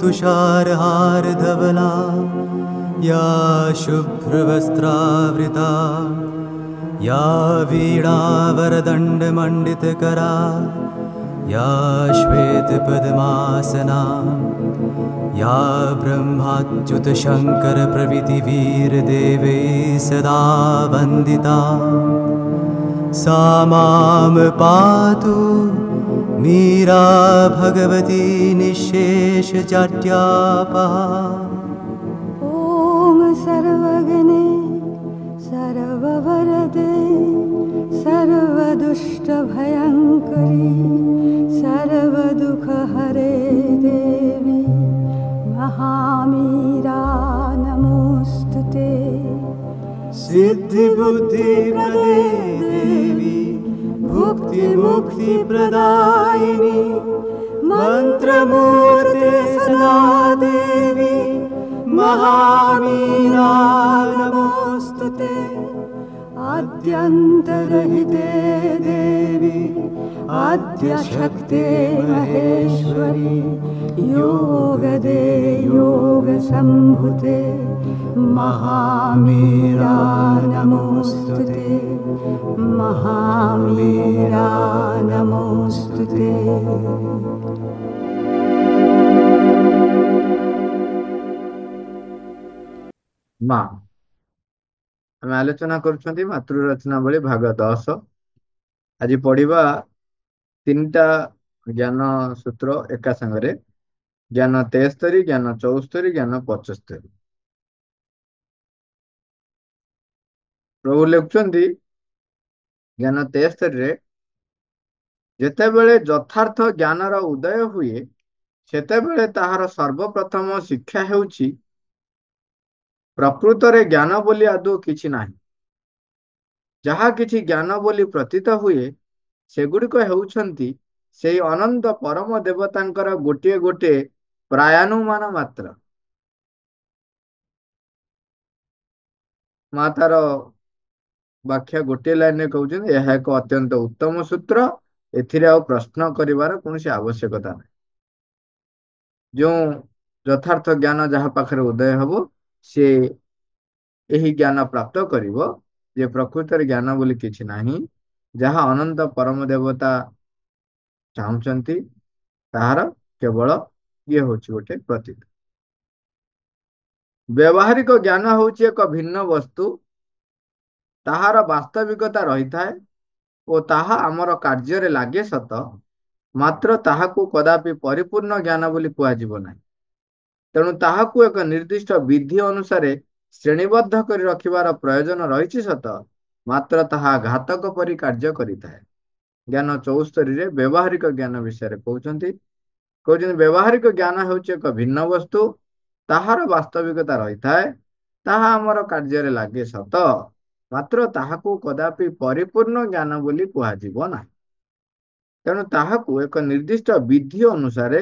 तुषारहार धवला या शुभ्रवस्त्रावृता या वीणावरदण्डमण्डितकरा या श्वेतपद्मासना या ब्रह्माच्युतशङ्करप्रभृतिवीरदेवै सदा वन्दिता सा मां पातु मीरा भगवती निःशेषजाड्यापहा। ॐ सर्वगणे सर्ववरदे सर्वदुष्टभयङ्करी सर्वदुःखहरे देवी महामीरा नमोऽस्तुते। सिद्धिबुद्धिप्रदे देवी भुक्तिमुक्तिप्रदायिनी मन्त्रमूर्ते सदा देवी महामीरा नमोऽस्तुते। आद्यन्तरहिते देवी आद्यशक्ते महेश्वरी योगदे योगसम्भुते महामीरा नमोऽस्तुते महामीरा नमोऽस्तुते। माँ आम आलोचना करुछंती मातृरचनावली भाग 10। आज पढ़िबा 3टा ज्ञान सूत्र एका संगरे ज्ञान 73 ज्ञान 74 ज्ञान 75। प्रभु लिखुछंती ज्ञान 73 रे जेतेबेले यथार्थ ज्ञानर उदय हुए सेतेबेले ताहार सर्वप्रथम शिक्षा हेउछि प्रकृतरे ज्ञान बोली आदौ किछि नाही। जहा किछि ज्ञान बोली प्रतीत हुए सेगुड़िक हेउछंती सेई अनंत परम देवतांकर गोटे गोटे प्रायानुमान मात्र। माँ तार व्याख्या गोटे लाइन में कहउछन यह एक अत्यंत उत्तम सूत्र एथिरे आ प्रश्न करिवार कोनोसी आवश्यकता नहीं। जो यथार्थ ज्ञान जहा पाखरे उदय हबो से यही ज्ञान प्राप्त करिवो जे प्रकृतर ज्ञान बोली किछि नाही। जहा अनंत परम देवता चाहुचंती ताहार केवल ये होछि गोटे प्रतीत। व्यवहारिक ज्ञान होछि एक भिन्न वस्तु ताहार वास्तविकता रही थाए ओ ताहा आमर कार्य लागे सत मात्र ताहाकू कदापि परिपूर्ण ज्ञान बोली कुहाजिबो नाही। तेणु ताहाकू एक निर्दिष्ट विधि अनुसार श्रेणीबद्ध करी रखिबार प्रयोजन रही सत मात्र ताहा घातक परि कार्य करिथाए। ज्ञान 74 रे व्यवहारिक ज्ञान विषय कहउछंती व्यवहारिक ज्ञान हेउछि एक भिन्न वस्तु ताहार वास्तविकता रही थाए ताहा आमर कार्य लागे सत मात्र ताहाकू कदापि परिपूर्ण ज्ञान बोली कुहाजिबो नाही। तेणु ताहाकू एक निर्दिष्ट विधि अनुसार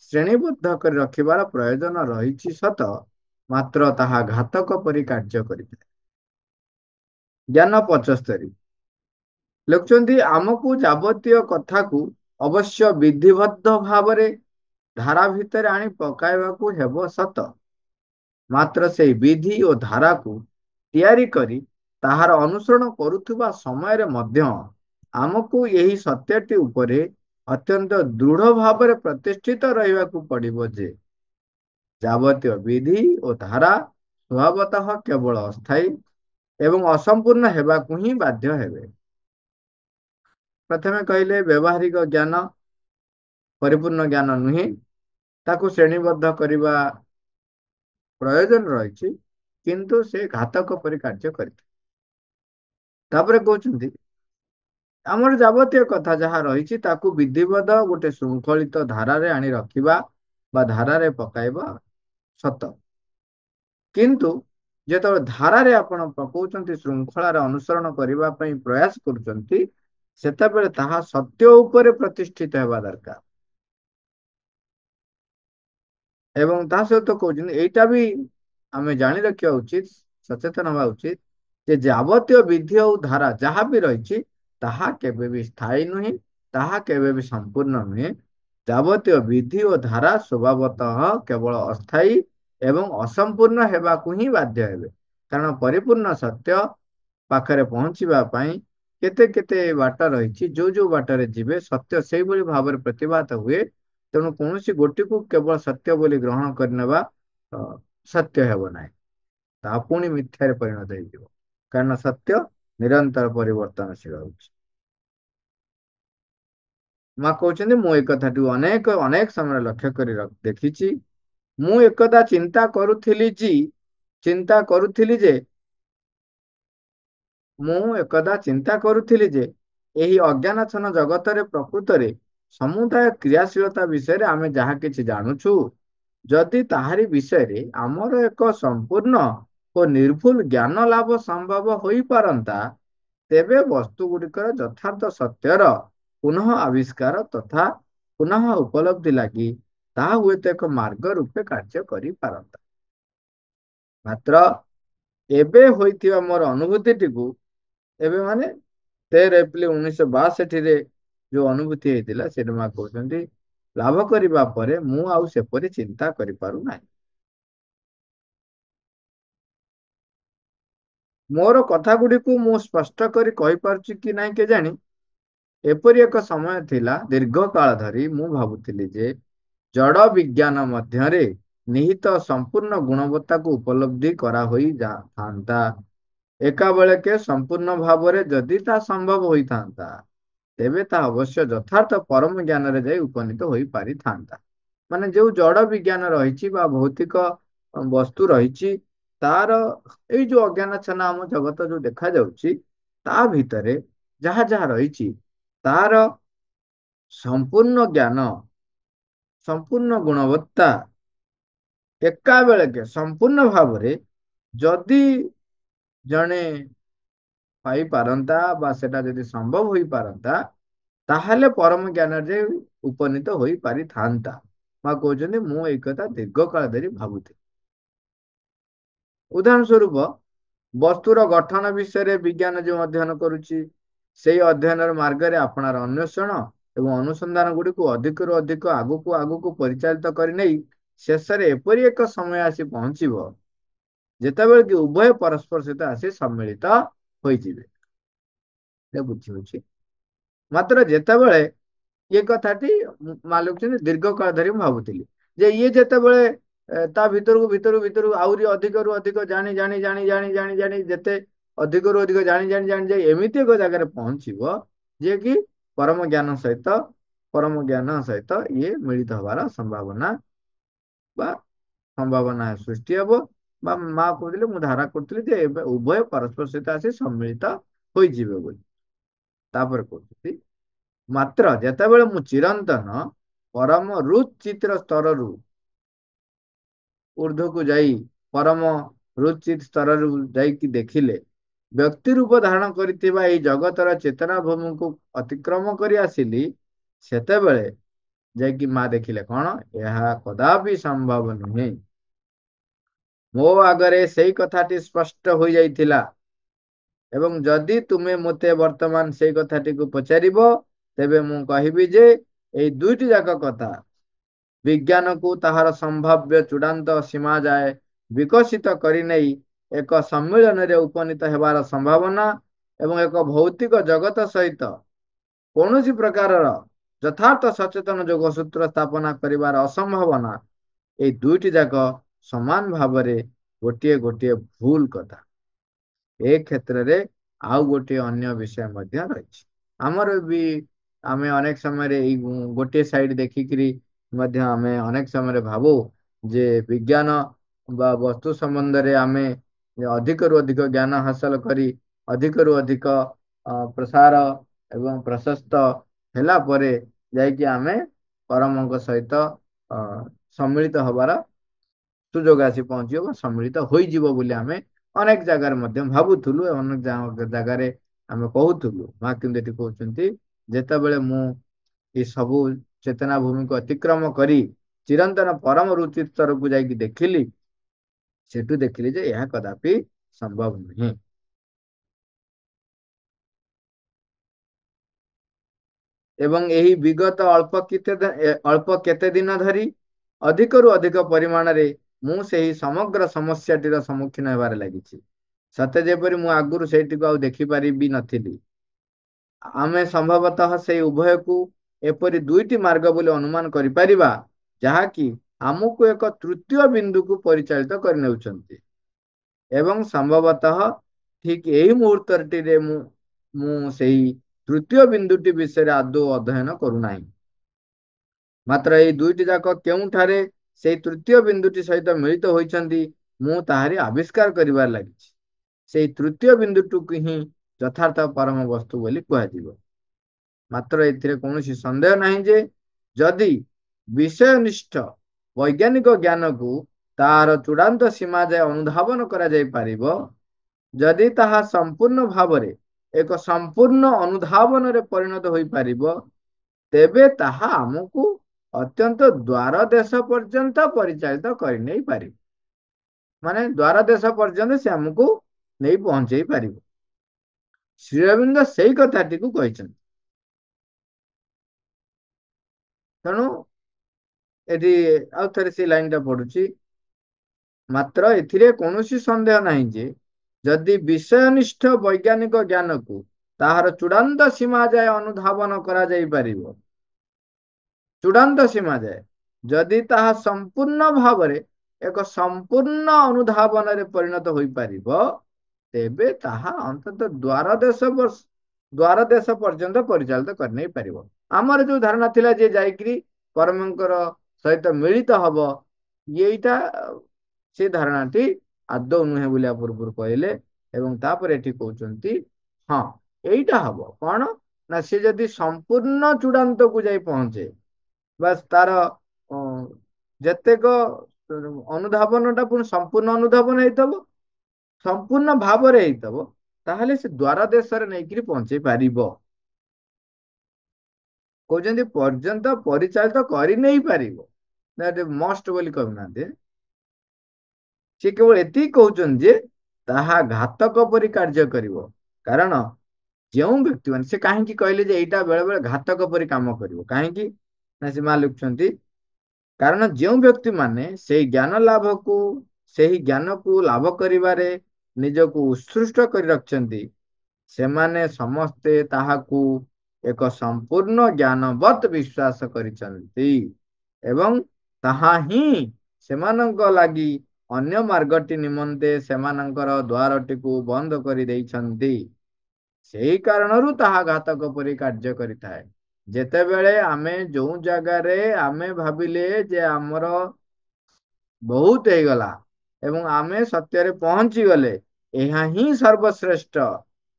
श्रेणीबद्ध कर रखिबार प्रयोजन रही सत मात्र ताहा घातक परि कार्य करिଥାଏ। ज्ञान 75 लिखुछंती आमकू जावतीय कथा को अवश्य विधिबद्ध भावरे धारा भितर आनी पकाइबाकू हेबो सत मात्र से विधि और धारा को तैयारी करी ताहार अनुसरण करुथुबा समय रे मध्य आमको यही सत्यटी उपरे अत्यंत दृढ़ भाव प्रतिष्ठित रहिबाकू पड़िबो जे जावतीय विधि और धारा स्वभावतः केवल अस्थायी एवं असंपूर्ण हेबाकू ही बाध्य हेबे। प्रथमे कहले व्यवहारिक ज्ञान परिपूर्ण ज्ञान नुहे ताकू श्रेणीबद्ध करिबा प्रयोजन रही किंतु से घातक परि कार्य करिता। तापरे कहउछंती आमर जावतीय कथा जहाँ रही ताकू विधिबद्ध गोटे श्रृंखलित धारा रे आनी रखिबा बा धारा रे पकाइबा सत किंतु जेतबे धारा रे आपण पकाउछंती श्रृंखला रे अनुसरण करिबा पई प्रयास करूछंती सेतबेले ताहा सत्य उपरे प्रतिष्ठित हेबा दरकार। एवं ता सहित कहउछंती एटा भी आमे जानि रखिया उचित सचेतन हवा उचित जे जावतीय विधि और धारा जहाँ भी रही ताहा केबे भी स्थायी नुहे ताहा केबे भी संपूर्ण नुहे ଯାବତୀୟ ବିଧି ଓ ଧାରା ସ୍ୱଭାବତଃ କେବଳ ଅସ୍ଥାୟୀ ଏବଂ ଅସମ୍ପୂର୍ଣ୍ଣ ହେବାକୁ ହିଁ ବାଧ୍ୟ ହେବେ। କାରଣ ପରିପୂର୍ଣ୍ଣ ସତ୍ୟ ପାଖରେ ପହଞ୍ଚିବା ପାଇଁ କେତେ କେତେ ବାଟ ରହିଛି। ଯୋଉ ଯୋଉ ବାଟରେ ଯିବେ ସତ୍ୟ ସେଇଭଳି ଭାବରେ ପ୍ରତିଭାତ ହୁଏ। ତେଣୁ କୌଣସି ଗୋଟିକୁ କେବଳ ସତ୍ୟ ବୋଲି ଗ୍ରହଣ କରିନେବା ସତ୍ୟ ହେବ ନାହିଁ, ତାହା ପୁଣି ମିଥ୍ୟାରେ ପରିଣତ ହେଇଯିବ। କାରଣ ସତ୍ୟ ନିରନ୍ତର ପରିବର୍ତ୍ତନଶୀଳ ହେଉଛି। ମା କହୁଛନ୍ତି, ମୁଁ ଏ କଥାଟିକୁ ଅନେକ ଅନେକ ସମୟରେ ଲକ୍ଷ୍ୟ କରି ଦେଖିଛି। ମୁଁ ଏକଦା ଚିନ୍ତା କରୁଥିଲି ଯେ ଏହି ଅଜ୍ଞାନାଚ୍ଛନ୍ନ ଜଗତରେ ପ୍ରକୃତରେ ସମୁଦାୟ କ୍ରିୟାଶୀଳତା ବିଷୟରେ ଆମେ ଯାହା କିଛି ଜାଣୁଛୁ, ଯଦି ତାହାରି ବିଷୟରେ ଆମର ଏକ ସମ୍ପୂର୍ଣ୍ଣ ଓ ନିର୍ଭୁଲ ଜ୍ଞାନ ଲାଭ ସମ୍ଭବ ହୋଇପାରନ୍ତା, ତେବେ ବସ୍ତୁ ଗୁଡ଼ିକର ଯଥାର୍ଥ ସତ୍ୟର ପୁନଃ ଆବିଷ୍କାର ତଥା ପୁନଃ ଉପଲବ୍ଧି ଲାଗି ତାହା ହୁଏତ ଏକ ମାର୍ଗ ରୂପେ କାର୍ଯ୍ୟ କରିପାରନ୍ତା। ମାତ୍ର ଏବେ ହୋଇଥିବା ମୋର ଅନୁଭୂତିଟିକୁ, ଏବେ ମାନେ 13 ଏପ୍ରିଲ 1962ରେ ଯୋଉ ଅନୁଭୂତି ହେଇଥିଲା, ସେଟା ମା କହୁଛନ୍ତି, ଲାଭ କରିବା ପରେ ମୁଁ ଆଉ ସେପରି ଚିନ୍ତା କରିପାରୁନାହିଁ। ମୋର କଥା ଗୁଡ଼ିକୁ ମୁଁ ସ୍ପଷ୍ଟ କରି କହିପାରୁଛି କି ନାହିଁ କେଜାଣି। ଏପରି ଏକ ସମୟ ଥିଲା, ଦୀର୍ଘ କାଳ ଧରି ମୁଁ ଭାବୁଥିଲି ଯେ ଜଡ଼ ବିଜ୍ଞାନ ମଧ୍ୟରେ ନିହିତ ସମ୍ପୂର୍ଣ୍ଣ ଗୁଣବତ୍ତାକୁ ଉପଲବ୍ଧି କରାହୋଇଥାନ୍ତା। ଏକାବେଳକେ ସମ୍ପୂର୍ଣ୍ଣ ଭାବରେ ଯଦି ତାହା ସମ୍ଭବ ହୋଇଥାନ୍ତା, ତେବେ ତାହା ଅବଶ୍ୟ ଯଥାର୍ଥ ପରମ ଜ୍ଞାନରେ ଯାଇ ଉପନୀତ ହୋଇପାରିଥାନ୍ତା। ମାନେ ଯୋଉ ଜଡ଼ ବିଜ୍ଞାନ ରହିଛି ବା ଭୌତିକ ବସ୍ତୁ ରହିଛି, ତାର ଏଇ ଯୋଉ ଅଜ୍ଞାନାଚ୍ଛନ୍ନ ଆମ ଜଗତ ଯୋଉ ଦେଖାଯାଉଛି, ତା ଭିତରେ ଯାହା ଯାହା ରହିଛି, ତାର ସମ୍ପୂର୍ଣ୍ଣ ଜ୍ଞାନ, ସମ୍ପୂର୍ଣ୍ଣ ଗୁଣବତ୍ତା ଏକାବେଳକେ ସମ୍ପୂର୍ଣ୍ଣ ଭାବରେ ଯଦି ଜଣେ ପାଇପାରନ୍ତା ବା ସେଟା ଯଦି ସମ୍ଭବ ହୋଇପାରନ୍ତା, ତାହେଲେ ପରମ ଜ୍ଞାନରେ ଉପନୀତ ହୋଇପାରିଥାନ୍ତା। ମା କହୁଛନ୍ତି, ମୁଁ ଏଇ କଥା ଦୀର୍ଘ କାଳ ଧରି ଭାବୁଥିଲି। ଉଦାହରଣ ସ୍ୱରୂପ, ବସ୍ତୁର ଗଠନ ବିଷୟରେ ବିଜ୍ଞାନ ଯେଉଁ ଅଧ୍ୟୟନ କରୁଛି, ସେଇ ଅଧ୍ୟୟନର ମାର୍ଗରେ ଆପଣାର ଅନ୍ୱେଷଣ ଏବଂ ଅନୁସନ୍ଧାନ ଗୁଡ଼ିକୁ ଅଧିକରୁ ଅଧିକ ଆଗକୁ ଆଗକୁ ପରିଚାଳିତ କରିନେଇ ଶେଷରେ ଏପରି ଏକ ସମୟ ଆସି ପହଞ୍ଚିବ, ଯେତେବେଳେ କି ଉଭୟ ପରସ୍ପର ସହିତ ଆସି ସମ୍ମିଳିତ ହୋଇଯିବେ। ବୁଝି ହଉଛି। ମାତ୍ର ଯେତେବେଳେ ଇଏ କଥାଟି ମା ଲେଖୁଛନ୍ତି, ଦୀର୍ଘ କାଳ ଧରି ମୁଁ ଭାବୁଥିଲି ଯେ ଇଏ ଯେତେବେଳେ ତା ଭିତରକୁ ଆହୁରି ଅଧିକରୁ ଅଧିକ ଜାଣି ଜାଣି ଜାଣି ଜାଣି ଜାଣି ଜାଣି ଯେତେ ଅଧିକରୁ ଅଧିକ ଜାଣି ଜାଣି ଜାଣି ଯାଇ ଏମିତି ଏକ ଜାଗାରେ ପହଞ୍ଚିବ, ଯିଏ କି ପରମ ଜ୍ଞାନ ସହିତ ଇଏ ମିଳିତ ହବାର ସମ୍ଭାବନା ସୃଷ୍ଟି ହେବ। ବା ମା କହୁଥିଲେ, ମୁଁ ଧାରା କରୁଥିଲି ଯେ ଏବେ ଉଭୟ ପରସ୍ପର ସହିତ ଆସି ସମ୍ମିଳିତ ହୋଇଯିବେ ବୋଲି। ତାପରେ କହୁଛନ୍ତି, ମାତ୍ର ଯେତେବେଳେ ମୁଁ ଚିରନ୍ତନ ପରମ ରୁଚିତ୍ର ସ୍ତରରୁ ଊର୍ଦ୍ଧ୍ୱକୁ ଯାଇ ପରମ ରୁଚିତ ସ୍ତରରୁ ଯାଇକି ଦେଖିଲେ, ବ୍ୟକ୍ତି ରୂପ ଧାରଣ କରିଥିବା ଏହି ଜଗତର ଚେତନା ଭୂମିକୁ ଅତିକ୍ରମ କରି ଆସିଲି, ସେତେବେଳେ ଯାଇକି ମା ଦେଖିଲେ କଣ, ଏହା କଦାପି ସମ୍ଭବ ନୁହେଁ। ମୋ ଆଗରେ ସେଇ କଥାଟି ସ୍ପଷ୍ଟ ହୋଇଯାଇଥିଲା, ଏବଂ ଯଦି ତୁମେ ମୋତେ ବର୍ତ୍ତମାନ ସେଇ କଥାଟିକୁ ପଚାରିବ, ତେବେ ମୁଁ କହିବି ଯେ ଏଇ ଦୁଇଟି ଯାକ କଥା, ବିଜ୍ଞାନକୁ ତାହାର ସମ୍ଭାବ୍ୟ ଚୂଡ଼ାନ୍ତ ସୀମା ଯାଏ ବିକଶିତ କରିନେଇ ଏକ ସମ୍ମିଳନୀରେ ଉପନୀତ ହେବାର ସମ୍ଭାବନା ଏବଂ ଏକ ଭୌତିକ ଜଗତ ସହିତ କୌଣସି ପ୍ରକାରର ଯଥାର୍ଥ ସଚେତନ ଯୋଗସୂତ୍ର ସ୍ଥାପନା କରିବାର ଅସମ୍ଭାବନା, ଏଇ ଦୁଇଟି ଯାକ ସମାନ ଭାବରେ ଗୋଟିଏ ଗୋଟିଏ ଭୁଲ କଥା। ଏ କ୍ଷେତ୍ରରେ ଆଉ ଗୋଟିଏ ଅନ୍ୟ ବିଷୟ ମଧ୍ୟ ରହିଛି। ଆମର ବି ଆମେ ଅନେକ ସମୟରେ ଏଇ ଗୋଟିଏ ସାଇଡ ଦେଖିକିରି ମଧ୍ୟ ଆମେ ଅନେକ ସମୟରେ ଭାବୁ ଯେ ବିଜ୍ଞାନ ବା ବସ୍ତୁ ସମ୍ବନ୍ଧରେ ଆମେ ଅଧିକରୁ ଅଧିକ ଜ୍ଞାନ ହାସଲ କରି ଅଧିକରୁ ଅଧିକ ପ୍ରସାର ଏବଂ ପ୍ରଶସ୍ତ ହେଲା ପରେ ଯାଇକି ଆମେ ପରମଙ୍କ ସହିତ ସମ୍ମିଳିତ ହବାର ସୁଯୋଗ ଆସି ପହଞ୍ଚିବ ବା ସମ୍ମିଳିତ ହୋଇଯିବ ବୋଲି ଆମେ ଅନେକ ଜାଗାରେ ମଧ୍ୟ ଭାବୁଥିଲୁ, ଅନେକ ଜାଗାରେ ଆମେ କହୁଥିଲୁ। ମା କିନ୍ତୁ ଏଠି କହୁଛନ୍ତି, ଯେତେବେଳେ ମୁଁ ଏ ସବୁ ଚେତନା ଭୂମିକୁ ଅତିକ୍ରମ କରି ଚିରନ୍ତନ ପରମ ରୁଚି ସ୍ତରକୁ ଯାଇକି ଦେଖିଲି, ସେଠୁ ଦେଖିଲି ଯେ ଏହା କଦାପି ସମ୍ଭବ ନୁହେଁ। ଏବଂ ଏହି ବିଗତ ଅଳ୍ପ କେତେ ଦିନ ଧରି ଅଧିକରୁ ଅଧିକ ପରିମାଣରେ ମୁଁ ସେହି ସମଗ୍ର ସମସ୍ୟାଟିର ସମ୍ମୁଖୀନ ହେବାରେ ଲାଗିଛି। ସତେ ଯେପରି ମୁଁ ଆଗରୁ ସେଇଟିକୁ ଆଉ ଦେଖିପାରିବି ନଥିଲି। ଆମେ ସମ୍ଭବତଃ ସେଇ ଉଭୟକୁ ଏପରି ଦୁଇଟି ମାର୍ଗ ବୋଲି ଅନୁମାନ କରିପାରିବା, ଯାହାକି ଆମକୁ ଏକ ତୃତୀୟ ବିନ୍ଦୁକୁ ପରିଚାଳିତ କରିନେଉଛନ୍ତି। ଏବଂ ସମ୍ଭବତଃ ଠିକ ଏହି ମୁହୂର୍ତ୍ତଟିରେ ମୁଁ ସେଇ ତୃତୀୟ ବିନ୍ଦୁଟି ବିଷୟରେ ଆଦୌ ଅଧ୍ୟୟନ କରୁନାହିଁ। ମାତ୍ର ଏଇ ଦୁଇଟି ଯାକ କେଉଁଠାରେ ସେଇ ତୃତୀୟ ବିନ୍ଦୁଟି ସହିତ ମିଳିତ ହୋଇଛନ୍ତି, ମୁଁ ତାହାରି ଆବିଷ୍କାର କରିବାରେ ଲାଗିଛି। ସେଇ ତୃତୀୟ ବିନ୍ଦୁଟିକୁ ହିଁ ଯଥାର୍ଥ ପରମ ବସ୍ତୁ ବୋଲି କୁହାଯିବ। ମାତ୍ର ଏଥିରେ କୌଣସି ସନ୍ଦେହ ନାହିଁ ଯେ ଯଦି ବିଷୟନିଷ୍ଠ ବୈଜ୍ଞାନିକ ଜ୍ଞାନକୁ ତାହାର ଚୂଡ଼ାନ୍ତ ସୀମା ଯାଏ ଅନୁଧାବନ କରାଯାଇ ପାରିବ, ଯଦି ତାହା ସମ୍ପୂର୍ଣ୍ଣ ଭାବରେ ଏକ ସମ୍ପୂର୍ଣ୍ଣ ଅନୁଧାବନରେ ପରିଣତ ହୋଇପାରିବ, ତେବେ ତାହା ଆମକୁ ଅତ୍ୟନ୍ତ ଦ୍ୱାର ଦେଶ ପର୍ଯ୍ୟନ୍ତ ପରିଚାଳିତ କରିନେଇ ପାରିବ। ମାନେ ଦ୍ୱାର ଦେଶ ପର୍ଯ୍ୟନ୍ତ ସେ ଆମକୁ ନେଇ ପହଞ୍ଚେଇ ପାରିବ। ଶ୍ରୀ ଅରବିନ୍ଦ ସେଇ କଥାଟିକୁ କହିଛନ୍ତି। ତେଣୁ ଏଠି ଆଉ ଥରେ ସେ ଲାଇନଟା ପଢୁଛି। ମାତ୍ର ଏଥିରେ କୌଣସି ସନ୍ଦେହ ନାହିଁ ଯେ ଯଦି ବିଷୟନିଷ୍ଠ ବୈଜ୍ଞାନିକ ଜ୍ଞାନକୁ ତାହାର ଚୂଡ଼ାନ୍ତ ସୀମା ଯାଏ ଅନୁଧାବନ କରାଯାଇ ପାରିବ, ଚୂଡ଼ାନ୍ତ ସୀମା ଯାଏ ଯଦି ତାହା ସମ୍ପୂର୍ଣ୍ଣ ଭାବରେ ଏକ ସମ୍ପୂର୍ଣ୍ଣ ଅନୁଧାବନରେ ପରିଣତ ହୋଇପାରିବ, ତେବେ ତାହା ଅନ୍ତତଃ ଦ୍ୱାର ଦେଶ ପର୍ଯ୍ୟନ୍ତ ପରିଚାଳିତ କରିନେଇ ପାରିବ। ଆମର ଯୋଉ ଧାରଣା ଥିଲା ଯେ ଯାଇକିରି ପରମଙ୍କର ସହିତ ମିଳିତ ହବ, ଏଇଟା ସେ ଧାରଣାଟି ଆଦୌ ନୁହେଁ ବୋଲି ପୂର୍ବରୁ କହିଲେ। ଏବଂ ତାପରେ ଏଠି କହୁଛନ୍ତି ହଁ ଏଇଟା ହବ କଣ ନା, ସେ ଯଦି ସମ୍ପୂର୍ଣ୍ଣ ଚୂଡ଼ାନ୍ତକୁ ଯାଇ ପହଞ୍ଚେ, ବାସ୍ ତାର ଯେତେକ ଅନୁଧାବନ ଟା ପୁଣି ସମ୍ପୂର୍ଣ୍ଣ ଅନୁଧାବନ ହେଇଥିବ, ସମ୍ପୂର୍ଣ୍ଣ ଭାବରେ ହେଇଥିବ, ତାହେଲେ ସେ ଦ୍ୱାର ଦେଶରେ ନେଇକିରି ପହଞ୍ଚେଇ ପାରିବ। କହୁଛନ୍ତି ପର୍ଯ୍ୟନ୍ତ ପରିଚାଳିତ କରି ନେଇ ପାରିବ, ମଷ୍ଟ ବୋଲି କହୁନାହାନ୍ତି। ସେ କେବଳ ଏତିକି କହୁଛନ୍ତି ଯେ ତାହା ଘାତକ ପରି କାର୍ଯ୍ୟ କରିବ। କାରଣ ଯେଉଁ ବ୍ୟକ୍ତି ମାନେ, ସେ କାହିଁକି କହିଲେ ଯେ ଏଇଟା ବେଳେ ବେଳେ ଘାତକ ପରି କାମ କରିବ, କାହିଁକି ନା ସେ ମା ଲେଖୁଛନ୍ତି, କାରଣ ଯେଉଁ ବ୍ୟକ୍ତି ମାନେ ସେହି ଜ୍ଞାନକୁ ଲାଭ କରିବାରେ ନିଜକୁ ଉତ୍ସୃଷ୍ଟ କରି ରଖିଛନ୍ତି, ସେମାନେ ସମସ୍ତେ ତାହାକୁ ଏକ ସମ୍ପୂର୍ଣ୍ଣ ଜ୍ଞାନବତ୍ ବିଶ୍ୱାସ କରିଛନ୍ତି ଏବଂ ତାହା ହିଁ ସେମାନଙ୍କ ଲାଗି ଅନ୍ୟ ମାର୍ଗଟି ନିମନ୍ତେ ସେମାନଙ୍କର ଦ୍ୱାରଟିକୁ ବନ୍ଦ କରି ଦେଇଛନ୍ତି। ସେହି କାରଣରୁ ତାହା ଘାତକ ପରି କାର୍ଯ୍ୟ କରିଥାଏ। ଯେତେବେଳେ ଆମେ ଯୋଉ ଜାଗାରେ ଆମେ ଭାବିଲେ ଯେ ଆମର ବହୁତ ହେଇଗଲା ଏବଂ ଆମେ ସତ୍ୟରେ ପହଞ୍ଚି ଗଲେ, ଏହା ହିଁ ସର୍ବଶ୍ରେଷ୍ଠ,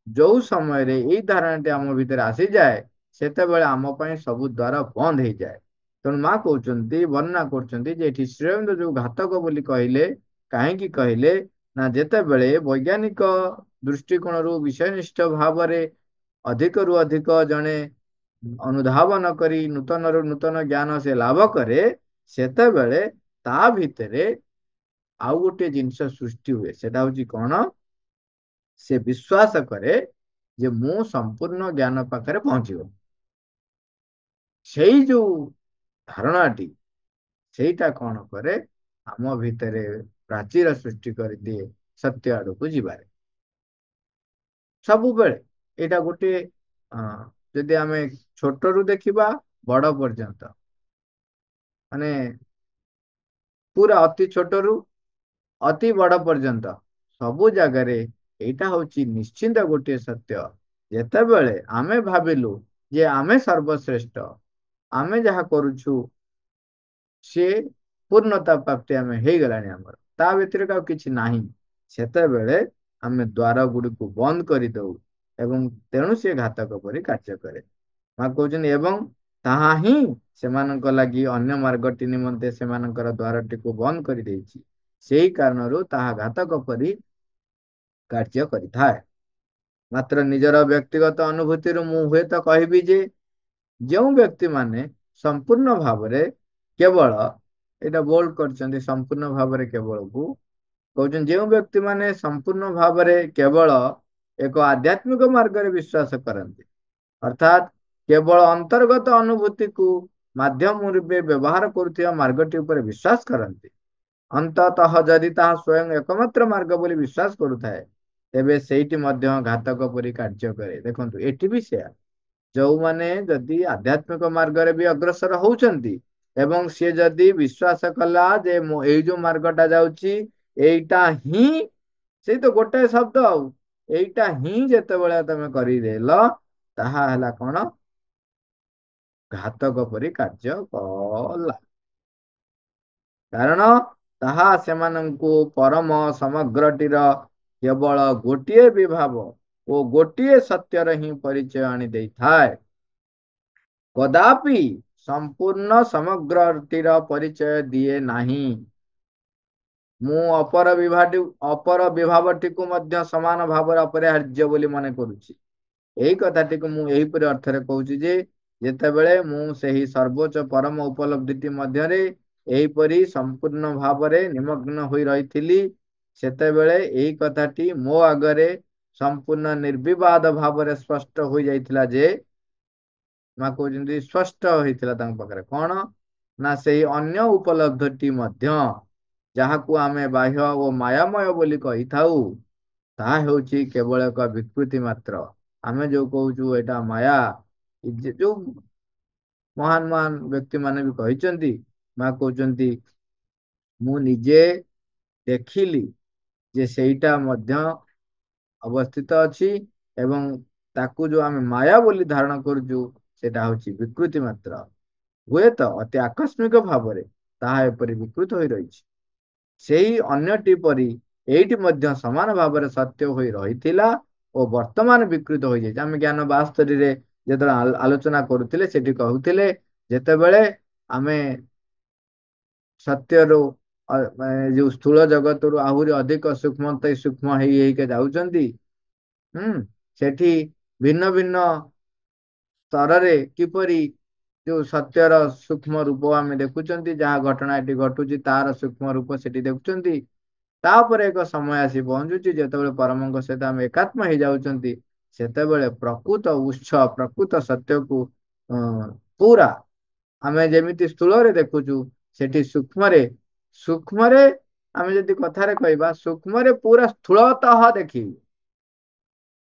ଯୋଉ ସମୟରେ ଏଇ ଧାରଣାଟି ଆମ ଭିତରେ ଆସିଯାଏ, ସେତେବେଳେ ଆମ ପାଇଁ ସବୁ ଦ୍ୱାର ବନ୍ଦ ହେଇଯାଏ। ତେଣୁ ମା କହୁଛନ୍ତି, ବର୍ଣ୍ଣନା କରୁଛନ୍ତି ଯେ ଏଠି ଶ୍ରୀ ଅରବିନ୍ଦ ଯୋଉ ଘାତକ ବୋଲି କହିଲେ, କାହିଁକି କହିଲେ ନା, ଯେତେବେଳେ ବୈଜ୍ଞାନିକ ଦୃଷ୍ଟିକୋଣରୁ ବିଷୟନିଷ୍ଠ ଭାବରେ ଅଧିକରୁ ଅଧିକ ଜଣେ ଅନୁଧାବନ କରି ନୂତନରୁ ନୂତନ ଜ୍ଞାନ ସେ ଲାଭ କରେ, ସେତେବେଳେ ତା ଭିତରେ ଆଉ ଗୋଟିଏ ଜିନିଷ ସୃଷ୍ଟି ହୁଏ। ସେଟା ହଉଛି କଣ? ସେ ବିଶ୍ୱାସ କରେ ଯେ ମୁଁ ସମ୍ପୂର୍ଣ୍ଣ ଜ୍ଞାନ ପାଖରେ ପହଞ୍ଚିବ। ସେଇ ଯୋଉ ଧାରଣାଟି, ସେଇଟା କଣ କରେ, ଆମ ଭିତରେ ପ୍ରାଚୀର ସୃଷ୍ଟି କରିଦିଏ ସତ୍ୟ ଆଡକୁ ଯିବାରେ। ସବୁବେଳେ ଏଇଟା ଗୋଟେ ଯଦି ଆମେ ଛୋଟରୁ ଦେଖିବା ବଡ ପର୍ଯ୍ୟନ୍ତ, ମାନେ ପୁରା ଅତି ଛୋଟରୁ ଅତି ବଡ ପର୍ଯ୍ୟନ୍ତ ସବୁ ଜାଗାରେ ଏଇଟା ହଉଛି ନିଶ୍ଚିନ୍ତ ଗୋଟିଏ ସତ୍ୟ। ଯେତେବେଳେ ଆମେ ଭାବିଲୁ ଯେ ଆମେ ସର୍ବଶ୍ରେଷ୍ଠ, ଆମେ ଯାହା କରୁଛୁ ସିଏ ପୂର୍ଣ୍ଣତା ପ୍ରାପ୍ତି ଆମେ ହେଇଗଲାଣି, ଆମର ତା ବ୍ୟତିରେକ ଆଉ କିଛି ନାହିଁ, ସେତେବେଳେ ଆମେ ଦ୍ୱାର ଗୁଡିକୁ ବନ୍ଦ କରିଦଉ ଏବଂ ତେଣୁ ସେ ଘାତକ ପରି କାର୍ଯ୍ୟ କରେ। ମା କହୁଛନ୍ତି ଏବଂ ତାହା ହିଁ ସେମାନଙ୍କ ଲାଗି ଅନ୍ୟ ମାର୍ଗଟି ନିମନ୍ତେ ସେମାନଙ୍କର ଦ୍ୱାରଟିକୁ ବନ୍ଦ କରିଦେଇଛି। ସେହି କାରଣରୁ ତାହା ଘାତକ ପରି କାର୍ଯ୍ୟ କରିଥାଏ। ମାତ୍ର ନିଜର ବ୍ୟକ୍ତିଗତ ଅନୁଭୂତିରୁ ମୁଁ ହୁଏତ କହିବି ଯେ ଯେଉଁ ବ୍ୟକ୍ତିମାନେ ସମ୍ପୂର୍ଣ୍ଣ ଭାବରେ କେବଳ, ଏଇଟା ବୋଲ୍ଡ କରିଛନ୍ତି, ସମ୍ପୂର୍ଣ୍ଣ ଭାବରେ କେବଳକୁ କହୁଛନ୍ତି, ଯେଉଁ ବ୍ୟକ୍ତିମାନେ ସମ୍ପୂର୍ଣ୍ଣ ଭାବରେ କେବଳ ଏକ ଆଧ୍ୟାତ୍ମିକ ମାର୍ଗରେ ବିଶ୍ୱାସ କରନ୍ତି, ଅର୍ଥାତ୍ କେବଳ ଅନ୍ତର୍ଗତ ଅନୁଭୂତିକୁ ମାଧ୍ୟମ ରୂପେ ବ୍ୟବହାର କରୁଥିବା ମାର୍ଗଟି ଉପରେ ବିଶ୍ୱାସ କରନ୍ତି। ଅନ୍ତତଃ ଯଦି ତାହା ସ୍ୱୟଂ ଏକମାତ୍ର ମାର୍ଗ ବୋଲି ବିଶ୍ୱାସ କରୁଥାଏ, ତେବେ ସେଇଟି ମଧ୍ୟ ଘାତକ ପରି କାର୍ଯ୍ୟ କରେ। ଦେଖନ୍ତୁ ଏଠି ବି ସେୟା, ଯୋଉମାନେ ଯଦି ଆଧ୍ୟାତ୍ମିକ ମାର୍ଗରେ ବି ଅଗ୍ରସର ହଉଛନ୍ତି ଏବଂ ସିଏ ଯଦି ବିଶ୍ୱାସ କଲା ଯେ ମୁଁ ଏଇ ଯୋଉ ମାର୍ଗଟା ଯାଉଛି ଏଇଟା ହିଁ, ସେଇ ତ ଗୋଟାଏ ଶବ୍ଦ ଆଉ, ଏଇଟା ହିଁ ଯେତେବେଳେ ତମେ କରିଦେଲ, ତାହା ହେଲା କଣ? ଘାତକ ପରି କାର୍ଯ୍ୟ କଲା। କାରଣ ତାହା ସେମାନଙ୍କୁ ପରମ ସମଗ୍ରଟିର କେବଳ ଗୋଟିଏ ବିଭାବ ଓ ଗୋଟିଏ ସତ୍ୟର ହିଁ ପରିଚୟ ଆଣି ଦେଇଥାଏ। କଦାପି ସମ୍ପୂର୍ଣ୍ଣ ସମଗ୍ରଟିର ପରିଚୟ ଦିଏ ନାହିଁ। ମୁଁ ଅପର ବିଭାବଟିକୁ ମଧ୍ୟ ସମାନ ଭାବରେ ଅପରିହାର୍ଯ୍ୟ ବୋଲି ମନେ କରୁଛି। ଏହି କଥାଟିକୁ ମୁଁ ଏହିପରି ଅର୍ଥରେ କହୁଛି ଯେ, ଯେତେବେଳେ ମୁଁ ସେହି ସର୍ବୋଚ୍ଚ ପରମ ଉପଲବ୍ଧିଟି ମଧ୍ୟରେ ଏହିପରି ସମ୍ପୂର୍ଣ୍ଣ ଭାବରେ ନିମଗ୍ନ ହୋଇ ରହିଥିଲି, ସେତେବେଳେ ଏହି କଥାଟି ମୋ ଆଗରେ ସମ୍ପୂର୍ଣ୍ଣ ନିର୍ବିବାଦ ଭାବରେ ସ୍ପଷ୍ଟ ହୋଇଯାଇଥିଲା ଯେ, ମା କହୁଛନ୍ତି ସ୍ପଷ୍ଟ ହେଇଥିଲା ତାଙ୍କ ପାଖରେ କଣ ନା ସେହି ଅନ୍ୟ ଉପଲବ୍ଧଟି ମଧ୍ୟ, ଯାହାକୁ ଆମେ ବାହ୍ୟ ଓ ମାୟାମୟ ବୋଲି କହିଥାଉ, ତାହା ହେଉଛି କେବଳ ଏକ ବିକୃତି ମାତ୍ର। ଆମେ ଯୋଉ କହୁଛୁ ଏଇଟା ମାୟା, ଯୋଉ ମହାନ ମହାନ ବ୍ୟକ୍ତି ମାନେ ବି କହିଛନ୍ତି, ମା କହୁଛନ୍ତି ମୁଁ ନିଜେ ଦେଖିଲି ଯେ ସେଇଟା ମଧ୍ୟ ଅବସ୍ଥିତ ଅଛି ଏବଂ ତାକୁ ଯୋଉ ଆମେ ମାୟା ବୋଲି ଧାରଣ କରୁଛୁ, ସେଟା ହଉଛି ବିକୃତି ମାତ୍ର। ହୁଏତ ଅତି ଆକସ୍ମିକ ଭାବରେ ତାହା ଏପରି ବିକୃତ ହୋଇ ରହିଛି। ସେଇ ଅନ୍ୟଟି ପରି ଏଇଟି ମଧ୍ୟ ସମାନ ଭାବରେ ସତ୍ୟ ହୋଇ ରହିଥିଲା ଓ ବର୍ତ୍ତମାନ ବିକୃତ ହୋଇଯାଇଛି। ଆମେ ଜ୍ଞାନ ବାସ୍ତରୀରେ ଯେତେବେଳେ ଆଲୋଚନା କରୁଥିଲେ, ସେଠି କହୁଥିଲେ ଯେତେବେଳେ ଆମେ ସତ୍ୟରୁ ଯୋଉ ସ୍ଥୂଳ ଜଗତରୁ ଆହୁରି ଅଧିକ ସୂକ୍ଷ୍ମ ହେଇକା ଯାଉଛନ୍ତି, ସେଠି ଭିନ୍ନ ଭିନ୍ନ ସ୍ତରରେ କିପରି ଯୋଉ ସତ୍ୟର ସୂକ୍ଷ୍ମ ରୂପ ଆମେ ଦେଖୁଛନ୍ତି, ଯାହା ଘଟଣା ଏଠି ଘଟୁଛି ତାର ସୂକ୍ଷ୍ମ ରୂପ ସେଠି ଦେଖୁଛନ୍ତି। ତାପରେ ଏକ ସମୟ ଆସି ପହଞ୍ଚୁଛି ଯେତେବେଳେ ପରମଙ୍କ ସହିତ ଆମେ ଏକାତ୍ମ ହେଇଯାଉଛନ୍ତି, ସେତେବେଳେ ପ୍ରକୃତ ସତ୍ୟକୁ ପୁରା ଆମେ ଯେମିତି ସ୍ଥୂଳରେ ଦେଖୁଛୁ, ସେଠି ସୂକ୍ଷ୍ମରେ ଆମେ ଯଦି କଥାରେ କହିବା, ସୂକ୍ଷ୍ମରେ ପୁରା ସ୍ଥୂଳତଃ ଦେଖିବେ,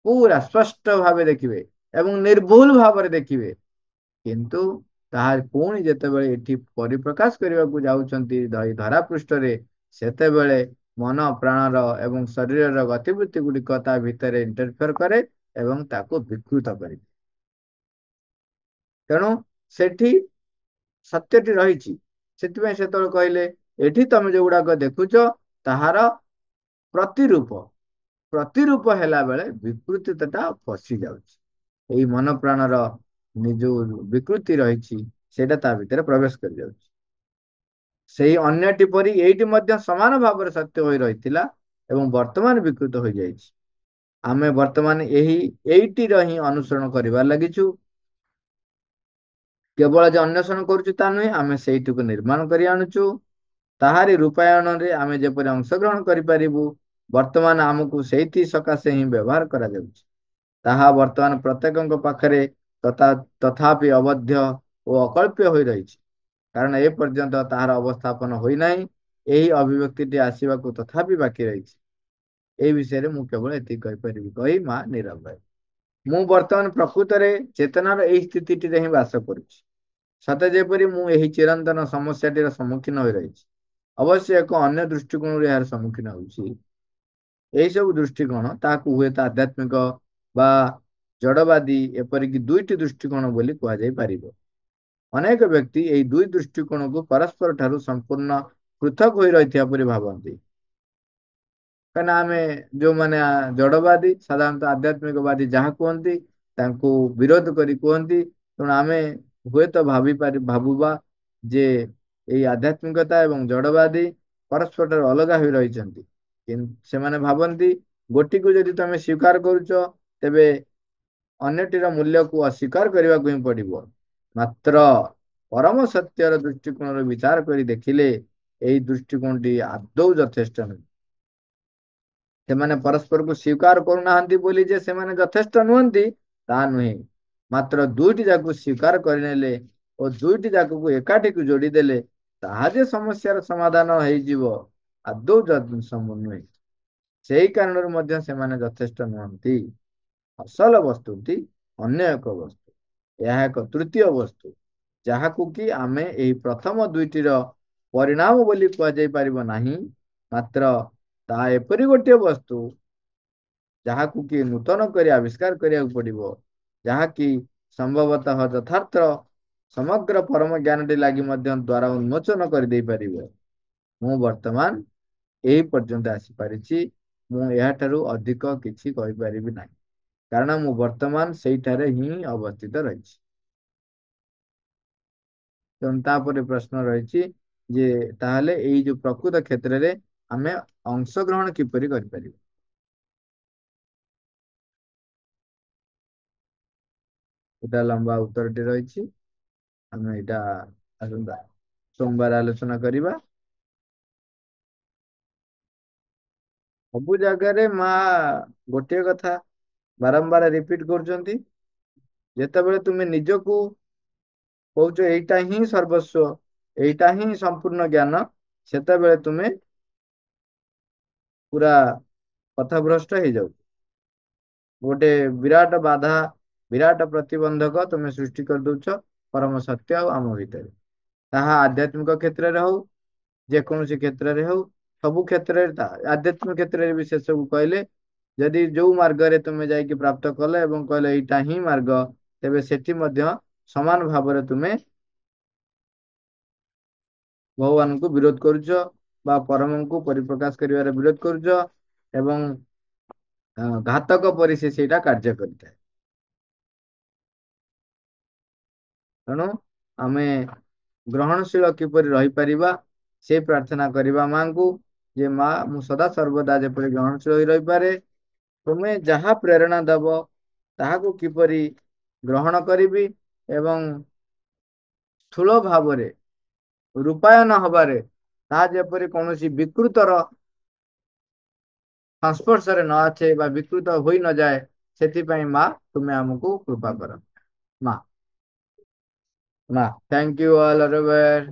ପୁରା ସ୍ପଷ୍ଟ ଭାବେ ଦେଖିବେ ଏବଂ ନିର୍ଭୁଲ ଭାବରେ ଦେଖିବେ। କିନ୍ତୁ ତାହା ପୁଣି ଯେତେବେଳେ ଏଠି ପରିପ୍ରକାଶ କରିବାକୁ ଯାଉଛନ୍ତି ଧରା ପୃଷ୍ଠରେ, ସେତେବେଳେ ମନ ପ୍ରାଣର ଏବଂ ଶରୀରର ଗତିବିଧି ଗୁଡିକ ତା ଭିତରେ ଇଣ୍ଟରଫିୟର କରେ ଏବଂ ତାକୁ ବିକୃତ କରିଦିଏ। ତେଣୁ ସେଠି ସତ୍ୟଟି ରହିଛି। ସେଥିପାଇଁ ସେତେବେଳେ କହିଲେ ଏଠି ତମେ ଯୋଉଗୁଡାକ ଦେଖୁଛ ତାହାର ପ୍ରତିରୂପ ହେଲା ବେଳେ ବିକୃତିଟା ପଶି ଯାଉଛି। ଏଇ ମନ ପ୍ରାଣର ଯୋଉ ବିକୃତି ରହିଛି, ସେଇଟା ତା ଭିତରେ ପ୍ରବେଶ କରି ଯାଉଛି। ସେଇ ଅନ୍ୟଟି ପରି ଏଇଟି ମଧ୍ୟ ସମାନ ଭାବରେ ସତ୍ୟ ହୋଇ ରହିଥିଲା ଏବଂ ବର୍ତ୍ତମାନ ବିକୃତ ହୋଇଯାଇଛି। ଆମେ ବର୍ତ୍ତମାନ ଏଇଟିର ହିଁ ଅନୁସରଣ କରିବାର ଲାଗିଛୁ। କେବଳ ଯେ ଅନ୍ୱେଷଣ କରୁଛୁ ତା ନୁହେଁ, ଆମେ ସେଇଟିକୁ ନିର୍ମାଣ କରି ଆଣୁଛୁ। ତାହାରି ରୂପାୟନରେ ଆମେ ଯେପରି ଅଂଶଗ୍ରହଣ କରିପାରିବୁ, ବର୍ତ୍ତମାନ ଆମକୁ ସେଇଥି ସକାଶେ ହିଁ ବ୍ୟବହାର କରାଯାଉଛି। ତାହା ବର୍ତ୍ତମାନ ପ୍ରତ୍ୟେକଙ୍କ ପାଖରେ ତଥାପି ଅବଧ୍ୟ ଓ ଅକଳ୍ପ୍ୟ ହୋଇ ରହିଛି, କାରଣ ଏ ପର୍ଯ୍ୟନ୍ତ ତାହାର ଅବସ୍ଥାପନ ହୋଇନାହିଁ। ଏହି ଅଭିବ୍ୟକ୍ତିଟି ଆସିବାକୁ ତଥାପି ବାକି ରହିଛି। এই ବିଷୟରେ ମୁଁ କେବଳ ଏତିକି କହିପାରିବି, କହି ମା ନୀରବ ରହେ। ମୁଁ ବର୍ତ୍ତମାନ ପ୍ରକୃତରେ ଚେତନାର ଏହି ସ୍ଥିତିଟିରେ ହିଁ ବାସ କରୁଛି, ସତେ ଯେପରି ମୁଁ ଏହି ଚିରନ୍ତନ ସମସ୍ୟାଟିର ସମ୍ମୁଖୀନ ହୋଇ ରହିଛି। ଅବଶ୍ୟ ଏକ ଅନ୍ୟ ଦୃଷ୍ଟିକୋଣରୁ ଏହାର ସମ୍ମୁଖୀନ ହେଉଛି। ଏହିସବୁ ଦୃଷ୍ଟିକୋଣ ତାହାକୁ ହୁଏତ ଆଧ୍ୟାତ୍ମିକ ବା ଜଡବାଦୀ ଏପରିକି ଦୁଇଟି ଦୃଷ୍ଟିକୋଣ ବୋଲି କୁହାଯାଇ ପାରିବ। ଅନେକ ବ୍ୟକ୍ତି ଏହି ଦୁଇ ଦୃଷ୍ଟିକୋଣକୁ ପରସ୍ପର ଠାରୁ ସମ୍ପୂର୍ଣ୍ଣ ପୃଥକ ହୋଇ ରହିଥିବା ପରି ଭାବନ୍ତି। କାହିଁକିନା ଆମେ ଯୋଉମାନେ ଜଡବାଦୀ, ସାଧାରଣତଃ ଆଧ୍ୟାତ୍ମିକବାଦୀ ଯାହା କୁହନ୍ତି ତାଙ୍କୁ ବିରୋଧ କରି କୁହନ୍ତି। ତେଣୁ ଆମେ ହୁଏତ ଭାବୁବା ଯେ ଏଇ ଆଧ୍ୟାତ୍ମିକତା ଏବଂ ଜଡବାଦୀ ପରସ୍ପର ଠାରୁ ଅଲଗା ହୋଇ ରହିଛନ୍ତି। ସେମାନେ ଭାବନ୍ତି ଗୋଟିକୁ ଯଦି ତମେ ସ୍ୱୀକାର କରୁଛ, ତେବେ ଅନ୍ୟଟିର ମୂଲ୍ୟକୁ ଅସ୍ୱୀକାର କରିବାକୁ ହିଁ ପଡିବ। ମାତ୍ର ପରମ ସତ୍ୟର ଦୃଷ୍ଟିକୋଣରୁ ବିଚାର କରି ଦେଖିଲେ ଏହି ଦୃଷ୍ଟିକୋଣଟି ଆଦୌ ଯଥେଷ୍ଟ ନୁହେଁ। ସେମାନେ ପରସ୍ପରକୁ ସ୍ୱୀକାର କରୁନାହାନ୍ତି ବୋଲି ଯେ ସେମାନେ ଯଥେଷ୍ଟ ନୁହନ୍ତି, ତାହା ନୁହେଁ। ମାତ୍ର ଦୁଇଟି ଯାକୁ ସ୍ୱୀକାର କରିନେଲେ ଓ ଦୁଇଟି ଯାକକୁ ଏକାଠିକୁ ଯୋଡ଼ିଦେଲେ ତାହା ଯେ ସମସ୍ୟାର ସମାଧାନ ହେଇଯିବ ଆଦୌ ସମ୍ଭବ ନୁହେଁ। ସେହି କାରଣରୁ ମଧ୍ୟ ସେମାନେ ଯଥେଷ୍ଟ ନୁହନ୍ତି। ଅସଲ ବସ୍ତୁଟି ଅନ୍ୟ ଏକ ବସ୍ତୁ, ଏହା ଏକ ତୃତୀୟ ବସ୍ତୁ, ଯାହାକୁ କି ଆମେ ଏହି ପ୍ରଥମ ଦୁଇଟିର ପରିଣାମ ବୋଲି କୁହାଯାଇ ପାରିବ ନାହିଁ, ମାତ୍ର ତାହା ଏପରି ଗୋଟିଏ ବସ୍ତୁ ଯାହାକୁ କି ନୂତନ କରି ଆବିଷ୍କାର କରିବାକୁ ପଡ଼ିବ, ଯାହାକି ସମ୍ଭବତଃ ଯଥାର୍ଥ ସମଗ୍ର ପରମ ଜ୍ଞାନଟି ଲାଗି ମଧ୍ୟ ଦ୍ୱାର ଉନ୍ମୋଚନ କରିଦେଇପାରିବ। ମୁଁ ବର୍ତ୍ତମାନ ଏହି ପର୍ଯ୍ୟନ୍ତ ଆସିପାରିଛି। ମୁଁ ଏହାଠାରୁ ଅଧିକ କିଛି କହିପାରିବି ନାହିଁ, କାରଣ ମୁଁ ବର୍ତ୍ତମାନ ସେଇଠାରେ ହିଁ ଅବସ୍ଥିତ ରହିଛି। ତେଣୁ ତାପରେ ପ୍ରଶ୍ନ ରହିଛି ଯେ ତାହେଲେ ଏଇ ଯୋଉ ପ୍ରକୃତ କ୍ଷେତ୍ରରେ ଆମେ ଅଂଶଗ୍ରହଣ କିପରି କରିପାରିବା? ଏଟା ଲମ୍ବା ଉତ୍ତରଟି ରହିଛି। ଆମେ ଏଇଟା ଆସନ୍ତା ସୋମବାର ଆଲୋଚନା କରିବା। ସବୁ ଜାଗାରେ ମା ଗୋଟିଏ କଥା ବାରମ୍ବାର ରିପିଟ କରୁଛନ୍ତି, ଯେତେବେଳେ ତୁମେ ନିଜକୁ କହୁଛ ଏଇଟା ହିଁ ସର୍ବସ୍ୱ, ଏଇଟା ହିଁ ସମ୍ପୂର୍ଣ୍ଣ ଜ୍ଞାନ, ସେତେବେଳେ ତୁମେ ପୁରା ପଥଭ୍ରଷ୍ଟ ହେଇଯାଉ। ଗୋଟେ ବିରାଟ ବାଧା, ବିରାଟ ପ୍ରତିବନ୍ଧକ ତୁମେ ସୃଷ୍ଟି କରିଦଉଛ ପରମ ସତ୍ୟ ଆଉ ଆମ ଭିତରେ। ତାହା ଆଧ୍ୟାତ୍ମିକ କ୍ଷେତ୍ରରେ ହଉ, ଯେକୌଣସି କ୍ଷେତ୍ରରେ ହଉ, ସବୁ କ୍ଷେତ୍ରରେ, ଆଧ୍ୟାତ୍ମିକ କ୍ଷେତ୍ରରେ ବି ସେସବୁ କହିଲେ, ଯଦି ଯୋଉ ମାର୍ଗରେ ତୁମେ ଯାଇକି ପ୍ରାପ୍ତ କଲେ ଏବଂ କହିଲେ ଏଇଟା ହିଁ ମାର୍ଗ, ତେବେ ସେଠି ମଧ୍ୟ ସମାନ ଭାବରେ ତୁମେ ଭଗବାନଙ୍କୁ ବିରୋଧ କରୁଛ ବା ପରମଙ୍କୁ ପରିପ୍ରକାଶ କରିବାରେ ବିରୋଧ କରୁଛ, ଏବଂ ଘାତକ ପରି ସେ ସେଇଟା କାର୍ଯ୍ୟ କରିଥାଏ। ତେଣୁ ଆମେ ଗ୍ରହଣଶୀଳ କିପରି ରହିପାରିବା ସେ ପ୍ରାର୍ଥନା କରିବା ମାଙ୍କୁ, ଯେ ମା ମୁଁ ସଦା ସର୍ବଦା ଯେପରି ଗ୍ରହଣଶୀଳ ହୋଇ ରହିପାରେ, ତୁମେ ଯାହା ପ୍ରେରଣା ଦେବ ତାହାକୁ କିପରି ଗ୍ରହଣ କରିବି ଏବଂ ସ୍ଥୂଳ ଭାବରେ ରୂପାୟନ ହବାରେ ତାହା ଯେପରି କୌଣସି ବିକୃତର ସଂସ୍ପର୍ଶରେ ନ ଆସେ ବା ବିକୃତ ହୋଇ ନଯାଏ, ସେଥିପାଇଁ ମା ତୁମେ ଆମକୁ କୃପା କର। ମା, ମା, thank you all everywhere.